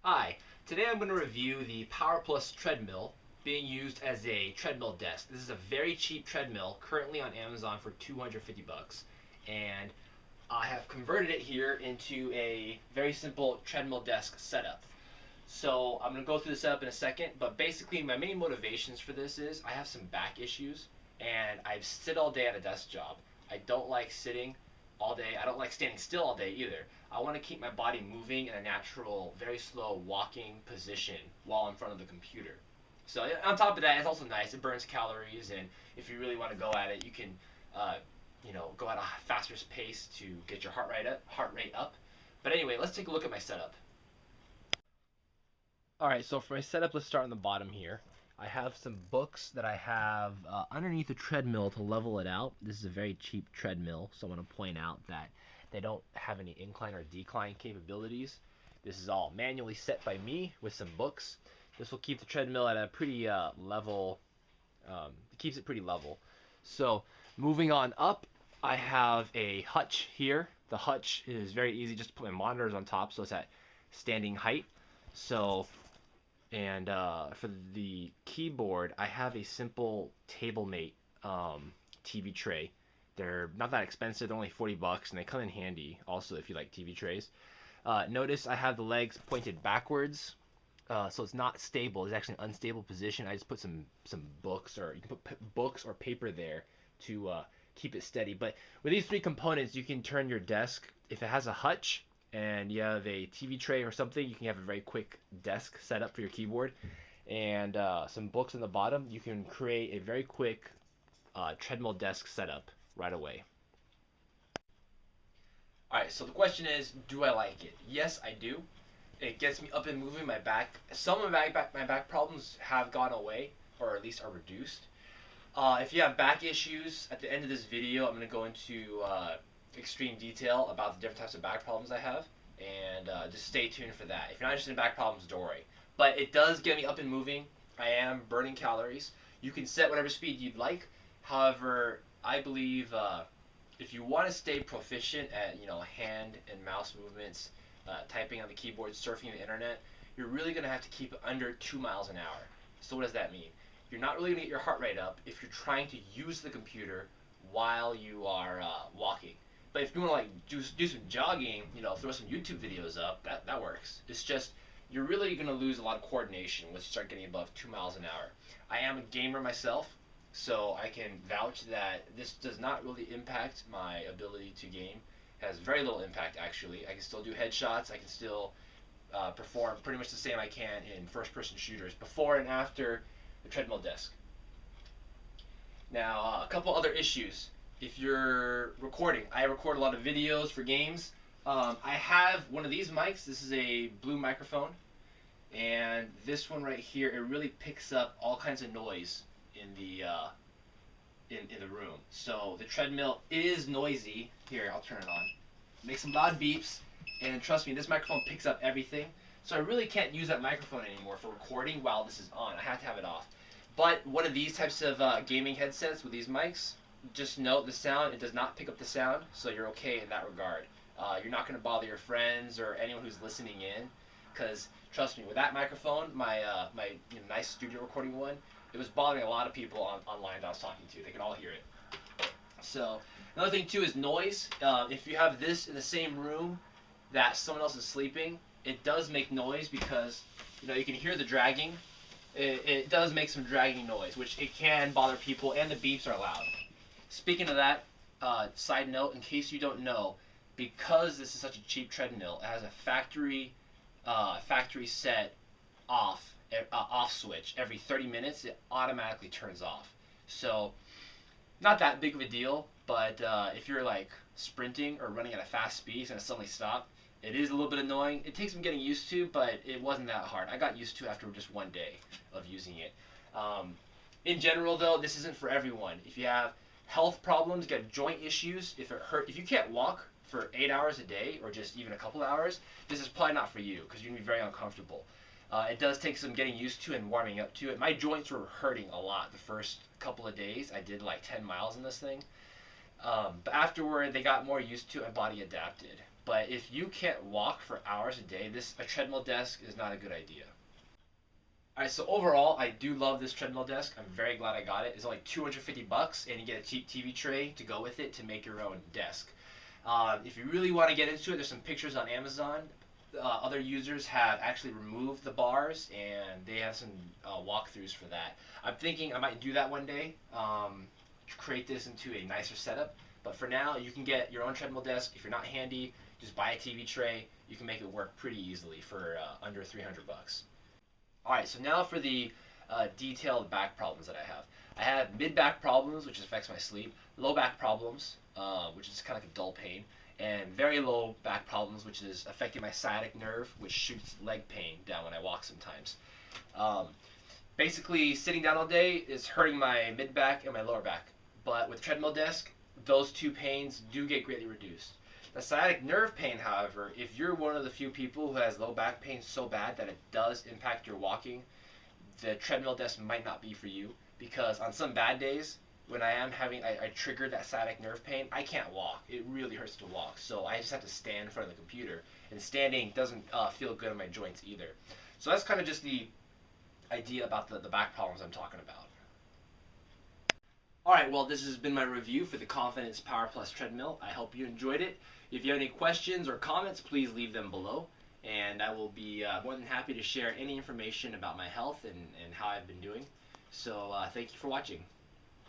Hi, today I'm going to review the Power Plus treadmill being used as a treadmill desk. This is a very cheap treadmill currently on Amazon for 250 bucks, and I have converted it here into a very simple treadmill desk setup. So I'm going to go through the setup in a second, but basically my main motivations for this is I have some back issues and I sit all day at a desk job. I don't like sitting all day. I don't like standing still all day either. I want to keep my body moving in a natural, very slow walking position while in front of the computer. So on top of that, it's also nice. It burns calories, and if you really want to go at it, you can, go at a faster pace to get your heart rate up. But anyway, let's take a look at my setup. All right, so for my setup, let's start on the bottom here. I have some books that I have underneath the treadmill to level it out. This is a very cheap treadmill, so I want to point out that they don't have any incline or decline capabilities. This is all manually set by me with some books. This will keep the treadmill at a pretty level. It keeps it pretty level. So moving on up, I have a hutch here. The hutch is very easy, just to put my monitors on top, so it's at standing height. So and for the keyboard, I have a simple TableMate TV tray. They're not that expensive. They're only 40 bucks, and they come in handy also if you like TV trays. Notice I have the legs pointed backwards, so it's not stable. It's actually an unstable position. I just put some books, or you can put books or paper there to keep it steady. But with these three components, you can turn your desk, if it has a hutch and you have a TV tray or something, you can have a very quick desk set up for your keyboard, and some books on the bottom. You can create a very quick treadmill desk setup right away. All right, so the question is, do I like it? Yes, I do. It gets me up and moving. My back, some of my back problems have gone away, or at least are reduced. If you have back issues, at the end of this video, I'm going to go into extreme detail about the different types of back problems I have, and just stay tuned for that. If you're not interested in back problems, don't worry. But it does get me up and moving. I am burning calories. You can set whatever speed you'd like. However, I believe if you want to stay proficient at hand and mouse movements, typing on the keyboard, surfing the internet, you're really going to have to keep it under 2 miles an hour. So what does that mean? You're not really going to get your heart rate up if you're trying to use the computer while you are walking. But if you want to do some jogging, throw some YouTube videos up, that works. It's just you're really going to lose a lot of coordination once you start getting above 2 miles an hour. I am a gamer myself, so I can vouch that this does not really impact my ability to game. It has very little impact, actually. I can still do headshots. I can still perform pretty much the same I can in first-person shooters before and after the treadmill desk. Now, a couple other issues. If you're recording, I record a lot of videos for games. I have one of these mics. This is a blue microphone, and this one right here, it really picks up all kinds of noise in the room. So the treadmill is noisy. Here, I'll turn it on. Make some loud beeps, and trust me, this microphone picks up everything. So I really can't use that microphone anymore for recording while this is on. I have to have it off. But one of these types of gaming headsets with these mics, just note the sound. It does not pick up the sound, so you're okay in that regard. You're not going to bother your friends or anyone who's listening in, because trust me, with that microphone, my nice studio recording one, it was bothering a lot of people online that I was talking to. They could all hear it. So another thing too is noise. If you have this in the same room that someone else is sleeping, it does make noise because you can hear the dragging. It does make some dragging noise, which it can bother people, and the beeps are loud. Speaking of that, side note, in case you don't know, because this is such a cheap treadmill, it has a factory set off switch. Every 30 minutes, it automatically turns off. So, not that big of a deal, but if you're like sprinting or running at a fast speed and it suddenly stop, it is a little bit annoying. It takes some getting used to, but it wasn't that hard. I got used to it after just one day of using it. In general, though, this isn't for everyone. If you have health problems, you got joint issues, if you can't walk for 8 hours a day or just even a couple of hours, this is probably not for you because you're going to be very uncomfortable. It does take some getting used to and warming up to it. My joints were hurting a lot the first couple of days. I did like 10 miles in this thing. But afterward, they got more used to it. My body adapted. But if you can't walk for hours a day, a treadmill desk is not a good idea. Alright, so overall, I do love this treadmill desk. I'm very glad I got it. It's only 250 bucks, and you get a cheap TV tray to go with it to make your own desk. If you really want to get into it, there's some pictures on Amazon. Other users have actually removed the bars, and they have some walkthroughs for that. I'm thinking I might do that one day, create this into a nicer setup. But for now, you can get your own treadmill desk. If you're not handy, just buy a TV tray. You can make it work pretty easily for under 300 bucks. Alright, so now for the detailed back problems that I have. I have mid-back problems, which affects my sleep, low back problems, which is kind of like a dull pain, and very low back problems, which is affecting my sciatic nerve, which shoots leg pain down when I walk sometimes. Basically, sitting down all day is hurting my mid-back and my lower back, but with treadmill desk, those two pains do get greatly reduced. The sciatic nerve pain, however, if you're one of the few people who has low back pain so bad that it does impact your walking, the treadmill desk might not be for you, because on some bad days, when I trigger that sciatic nerve pain, I can't walk. It really hurts to walk, so I just have to stand in front of the computer, and standing doesn't feel good on my joints either. So that's kind of just the idea about the back problems I'm talking about. Alright, well, this has been my review for the Confidence Power Plus treadmill. I hope you enjoyed it. If you have any questions or comments, please leave them below, and I will be more than happy to share any information about my health and how I've been doing. So thank you for watching.